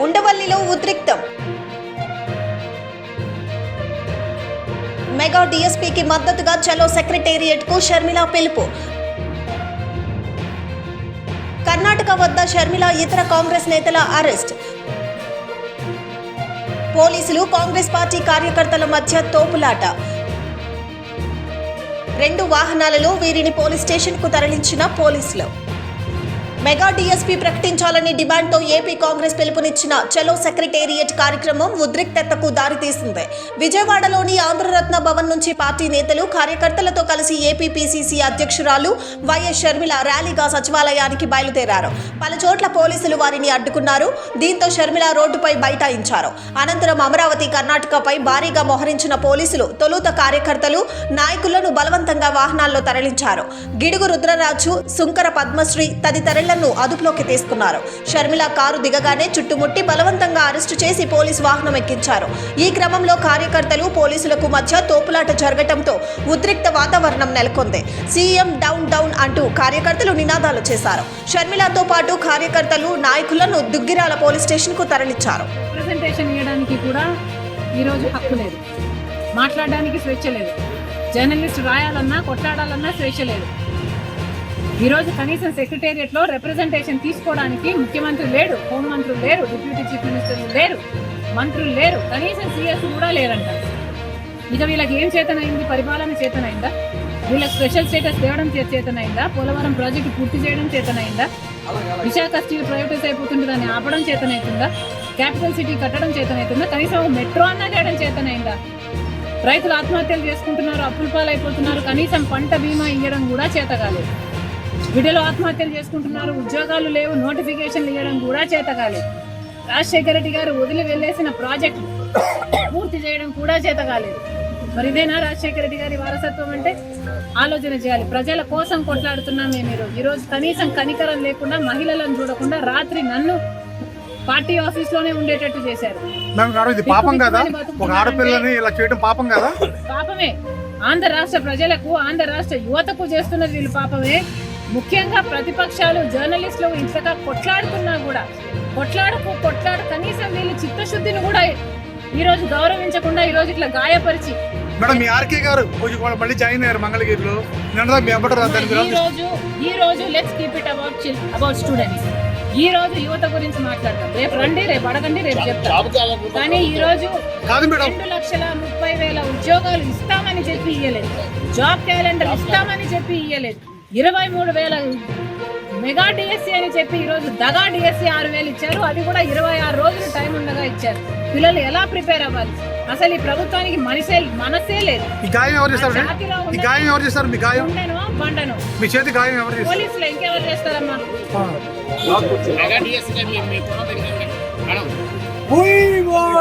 ఉండవల్లిలో ఉద్రిక్తం. Mega డీఎస్పీకి మద్దతుగా చలో సెక్రటేరియట్కు షర్మిల పిలుపు. కర్ణాటక వద్ద షర్మిల ఇతర కాంగ్రెస్ నేతల అరెస్ట్. పోలీసులు కాంగ్రెస్ పార్టీ కార్యకర్తల మధ్య తోపులాట. 2 వాహనాలలో వీరిని పోలీస్ స్టేషన్కు తరలించిన పోలీసులు. మెగా డీఎస్పీ ప్రకటించాలని డిమాండ్తో ఏపీ కాంగ్రెస్ పిలుపునిచ్చిన చలో సెక్రటేరియట్ కార్యక్రమం ఉద్రిక్తతకు దారితీసింది. విజయవాడలోని ఆంధ్రరత్న భవన్ నుంచి పార్టీ నేతలు కార్యకర్తలతో కలిసి ఏపీ పీసీసీ అధ్యక్షురాలు వైఎస్ షర్మిల ర్యాలీగా సచివాలయానికి బయలుదేరారు. పలుచోట్ల పోలీసులు వారిని అడ్డుకున్నారు. దీంతో షర్మిల రోడ్డుపై బైఠాయించారు. అనంతరం అమరావతి, కర్ణాటకపై భారీగా మోహరించిన పోలీసులు తొలుత కార్యకర్తలు, నాయకులను బలవంతంగా వాహనాల్లో తరలించారు. గిడుగు రుద్రరాజు, సుంకర పద్మశ్రీ తదితరులను అదుపులోకి తీసుకున్నారు. షర్మిల కారు దిగగానే చుట్టుముట్టి బలవంతంగా అరెస్టు చేసి పోలీసు వాహనం ఎక్కించారు. ఈ క్రమంలో కార్యకర్తలు, పోలీసులకు మధ్య తోపులాట జరగటంతో ఉద్రిక్త వాతావరణం నెలకొంది. సీఎం డౌన్ డౌన్ అంటూ కార్యకర్తలు నినాదాలు చేశారు. షర్మిలతో పాటు కార్యకర్తలు, నాయకులను దుగ్గిరాల పోలీస్ స్టేషన్ కు తరలించారు. ప్రెజెంటేషన్ ఇవ్వడానికి కూడా ఈరోజు హక్కు లేదు, మాట్లాడడానికి స్వేచ్ఛ లేదు, జర్నలిస్ట్ రాయాలన్నా కొట్లాడాలన్నా స్వేచ్ఛ లేదు. ఈరోజు కనీసం సెక్రటేరియట్లో రిప్రజెంటేషన్ తీసుకోవడానికి ముఖ్యమంత్రి లేడు, హోంమంత్రులు లేరు, డిప్యూటీ చీఫ్ మినిస్టర్లు లేరు, మంత్రులు లేరు, కనీసం సీఎస్ కూడా లేరంట. ఇక వీళ్ళకి ఏం చేతనైంది? పరిపాలన చేతనైందా? వీళ్ళకి స్పెషల్ స్టేటస్ తేవడం చేతనైందా? పోలవరం ప్రాజెక్టు పూర్తి చేయడం చేతనైందా? విశాఖ స్టీల్ ప్రైవేటైజ్ అయిపోతుంటే దాన్ని ఆపడం చేతనైతుందా? క్యాపిటల్ సిటీ కట్టడం చేతనైతుందా? కనీసం మెట్రో అన్నా చేయడం చేతనైందా? రైతులు ఆత్మహత్యలు చేసుకుంటున్నారు, అప్పుల పాలైపోతున్నారు, కనీసం పంట బీమా ఇవ్వడం కూడా చేత కాలేదు. విడుదల ఆత్మహత్యలు చేసుకుంటున్నారు, ఉద్యోగాలు లేవు, నోటిఫికేషన్లు ఇవ్వడం కూడా చేత కాలేదు. రాజశేఖర రెడ్డి గారు వదిలి వెళ్ళేసిన ప్రాజెక్టులు పూర్తి చేయడం కూడా చేత కాలేదు. మరి ఇదేనా రాజశేఖర రెడ్డి గారి వారసత్వం అంటే? ఆలోచన చేయాలి. ప్రజల కోసం కొట్లాడుతున్నాం మేము. ఈరోజు కనీసం కనికరం లేకుండా, మహిళలను చూడకుండా రాత్రి నన్ను పార్టీ ఆఫీస్ లోనే ఉండేటట్టు చేశారు. పాపమే. ఆంధ్ర రాష్ట్ర ప్రజలకు, ఆంధ్ర రాష్ట్ర యువతకు చేస్తున్నది వీళ్ళు పాపమే. ముఖ్యంగా ప్రతిపక్షాలు, జర్నలిస్టులు ఇంతగా కొట్లాడుతున్నా కూడా కొట్లాడు కనీసం వీళ్ళు చిత్తశుద్ధిని కూడా ఈరోజు గౌరవించకుండా ఈరోజు ఇట్లా గాయపరిచి ఈ రోజు let's keep it about students. ఈ రోజు యువత గురించి మాట్లాడతాం. రేపు రండి, రేపు అడగండి, రేపు చెప్తాం. కానీ ఈ రోజు 2,30,000 ఉద్యోగాలు ఇస్తామని చెప్పి ఇయ్యలేదు, జాబ్ క్యాలెండర్ ఇస్తామని చెప్పి ఇయ్యలేదు, 23,000 మెగా డిఎస్సీ అని చెప్పి ఈరోజు దగా డిఎస్సీ 6,000 ఇచ్చారు. అది కూడా 26 రోజులు టైం ఉండగా ఇచ్చారు. పిల్లలు ఎలా ప్రిపేర్ అవ్వాలి? అసలు ఈ ప్రభుత్వానికి మనసే లేదు. పండను పోలీసులు ఇంకెవరు చేస్తారమ్మా?